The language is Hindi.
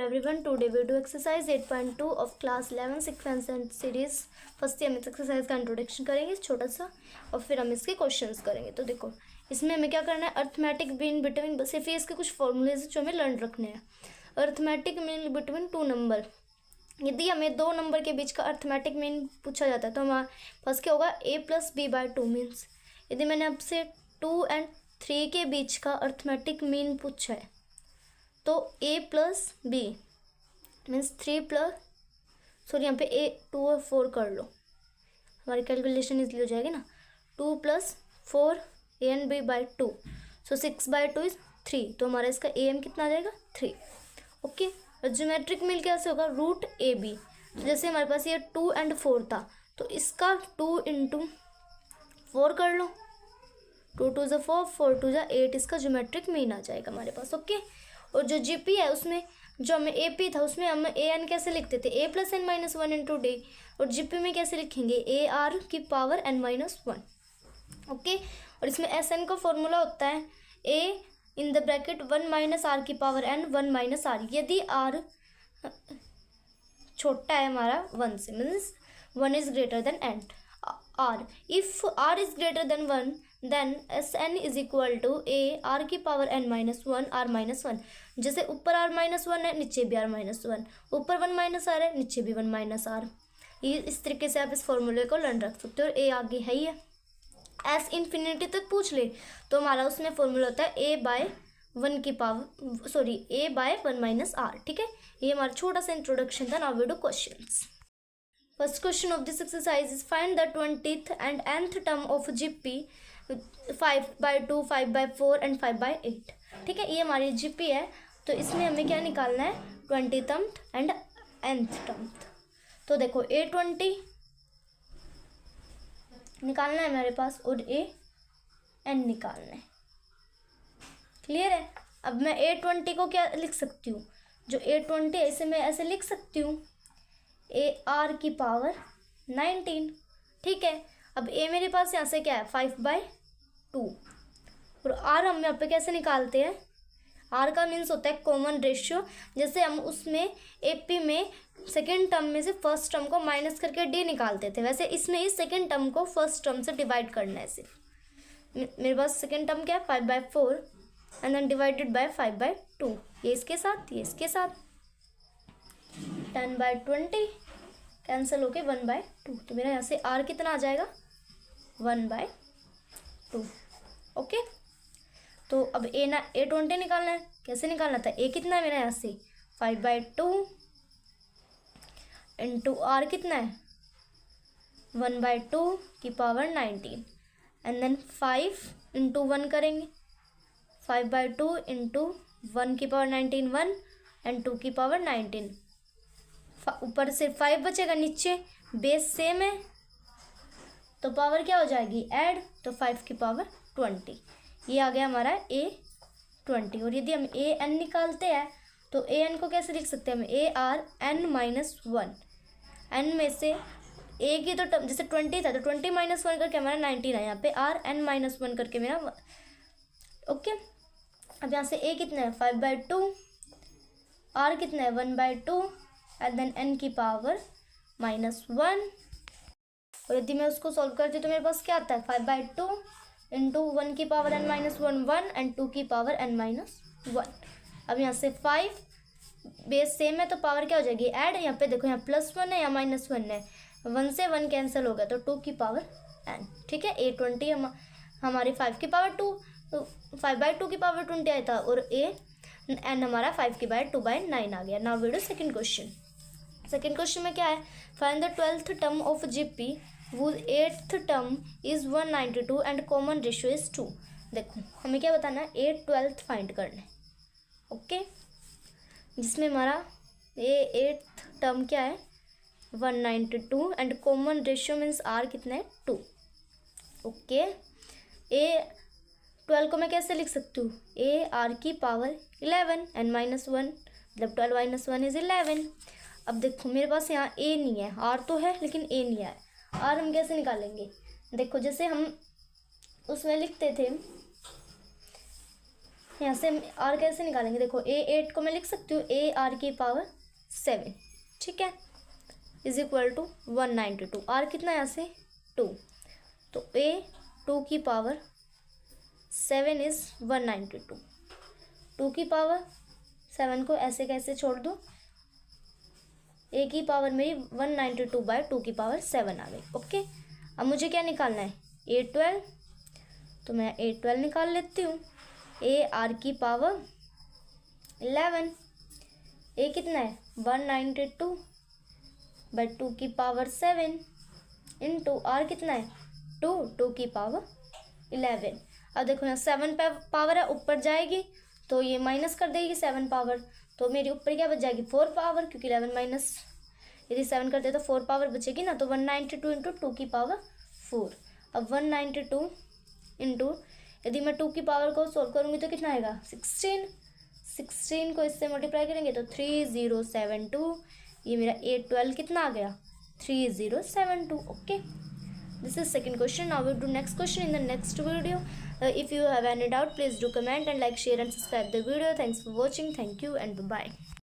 Hello everyone, today we do exercise 8.2 of class 11 sequence and series। First हम इस एक्सरसाइज का इंट्रोडक्शन करेंगे छोटा सा और फिर हम इसके क्वेश्चंस करेंगे। तो देखो इसमें हमें क्या करना है, अर्थमेटिक मीन बिटवीन, सिर्फ ये इसके कुछ फॉर्मूलेज जो हमें लर्न रखने हैं। Arithmetic mean between two number, यदि हमें दो नंबर के बीच का अर्थमेटिक मीन पूछा जाता है तो हमारा फर्स्ट क्या होगा, a+b/2 मीन्स यदि मैंने आपसे 2 और 3 के बीच का अर्थमेटिक मीन पूछा है तो a+b मीन्स 3 + यहाँ पे 2 और 4 कर लो, हमारी कैलकुलेशन इसलिए हो जाएगी ना। 2 + 4 a and b/2, so 6/2 is 3, तो हमारा इसका am कितना आ जाएगा 3। ओके, और ज्योमेट्रिक मीन कैसे होगा, √ab। तो जैसे हमारे पास ये 2 और 4 था तो इसका 2 × 4 कर लो, 2 × 2 = 4, 4 × 2 = 8, इसका ज्योमेट्रिक मीन आ जाएगा हमारे पास। ओके, और जो जीपी है उसमें जो हमें एपी था उसमें हम an कैसे लिखते थे, a + n - 1 × d, और जीपी में कैसे लिखेंगे, ar⁻n-1। ओके, और इसमें sn का फॉर्मूला होता है a in the bracket 1 - r⁻n 1 - r, यदि r छोटा है हमारा 1 से, means 1 is greater than n r। If r is greater than 1 then Sn is equal to a r⁻n-1 r-1। जैसे ऊपर r-1 है नीचे भी r-1, ऊपर 1 - r है नीचे भी 1 - r। ये इस तरीके से आप इस फॉर्मूले को लर्न रख सकते हो। और a आगे है ही है, s इन्फिनिटी तक पूछ ले तो हमारा उसमें फॉर्मूला होता है a/1 a/1 - r। ठीक है, ये हमारा छोटा सा इंट्रोडक्शन था। Now we do questions. First question of this exercise is find the 20th and nth term of GP 5/2, 5/4 and 5/8। ठीक है, ये हमारी GP है तो इसमें हमें क्या निकालना है, 20th एंड nth टर्म। तो देखो a20 निकालना है हमारे पास और an निकालना है। क्लियर है। अब मैं a20 को क्या लिख सकती हूँ, जो a20 है इसे मैं ऐसे लिख सकती हूँ ar⁻19। ठीक है, अब a मेरे पास यहाँ से क्या है 5/2, और r हम यहाँ पे कैसे निकालते हैं, r का मीन्स होता है कॉमन रेशियो। जैसे हम उसमें एपी में सेकेंड टर्म में से फर्स्ट टर्म को माइनस करके d निकालते थे, वैसे इसमें इस सेकेंड टर्म को फर्स्ट टर्म से डिवाइड करना है। सिर्फ मेरे पास सेकेंड टर्म क्या है 5/4 एंड देन डिवाइडेड बाय 5/2, ये इसके साथ ये इसके साथ 10/20 कैंसिल होके 1/2, तो मेरा यहाँ से r कितना आ जाएगा 1/2। ओके, तो अब a20 निकालना है, कैसे निकालना था, a कितना है मेरा यहाँ से 5/2 इंटू r कितना है 1/2⁻19 एंड देन 5 × 1 करेंगे, 5/2 इंटू 1⁻19 1 एंड 2⁻19, ऊपर से 5 बचेगा, नीचे बेस सेम है तो पावर क्या हो जाएगी ऐड, तो 5⁻20, ये आ गया हमारा a20। और यदि हम an निकालते हैं तो an को कैसे लिख सकते हैं हम, ar-n-1, n में से a की तो टर्म जैसे 20 था तो 20 - 1 करके हमारा 19 है, यहाँ पे r-n-1 करके मेरा। ओके, अब यहाँ से a कितना है 5/2, r कितना है 1/2 एंड देन n की पावर -1। और यदि मैं उसको सॉल्व करती हूँ तो मेरे पास क्या आता है 5/2 इंटू 1⁻n-1 1 एंड 2⁻n-1। अब यहाँ से 5 बेस सेम है तो पावर क्या हो जाएगी ऐड, यहाँ पे देखो यहाँ +1 है या -1 है, 1 से 1 कैंसिल हो गया तो 2⁻n। ठीक है, a20 हमारी 5⁻2 तो 5/2 आया था और n हमारा 5/2/9 आ गया। Now we do second question. Second question में क्या है, find the 12th term of GP whose 8th term is 192 and common ratio is 2। देखो हमें क्या बताना है, 8/12 फाइंड करना है। ओके, जिसमें हमारा 8th टर्म क्या है 192 and common ratio means r कितना है 2। ओके, a12 को मैं कैसे लिख सकती हूँ, ar⁻11 n-1, मतलब 12 - 1 इज 11। अब देखो मेरे पास यहाँ a नहीं है, r तो है लेकिन a नहीं है, r हम कैसे निकालेंगे, देखो जैसे हम उसमें लिखते थे यहाँ से हम आर कैसे निकालेंगे, देखो ए 8 को मैं लिख सकती हूँ ए आर की पावर 7, ठीक है, इज इक्वल टू 192। आर कितना है यहाँ से 2, तो ए 2 की पावर 7 इज 192। 2 की पावर 7 को ऐसे कैसे छोड़ दो, ए की पावर मेरी 192/2 की पावर 7 आ गई। ओके, अब मुझे क्या निकालना है, A12, तो मैं A12 निकाल लेती हूँ। ए आर की पावर 11, ए कितना है 192/2 की पावर 7 इंटू आर कितना है 2 की पावर 11। अब देखो यहाँ 7 पावर है, ऊपर जाएगी तो ये माइनस कर देगी 7 पावर, तो मेरी ऊपर क्या बच जाएगी 4 पावर, क्योंकि 11 माइनस यदि 7 करते तो 4 पावर बचेगी ना, तो 192 इंटू 2 की पावर 4। अब 192 इंटू यदि मैं 2 की पावर को सोल्व करूँगी तो कितना आएगा 16 को इससे मल्टीप्लाई करेंगे तो 3072। ये मेरा A12 कितना आ गया 3072। Okay, this is second question. Now we'll do next question in the next video. If you have any doubt, please do comment and like, share and subscribe the video. Thanks for watching. Thank you and bye bye.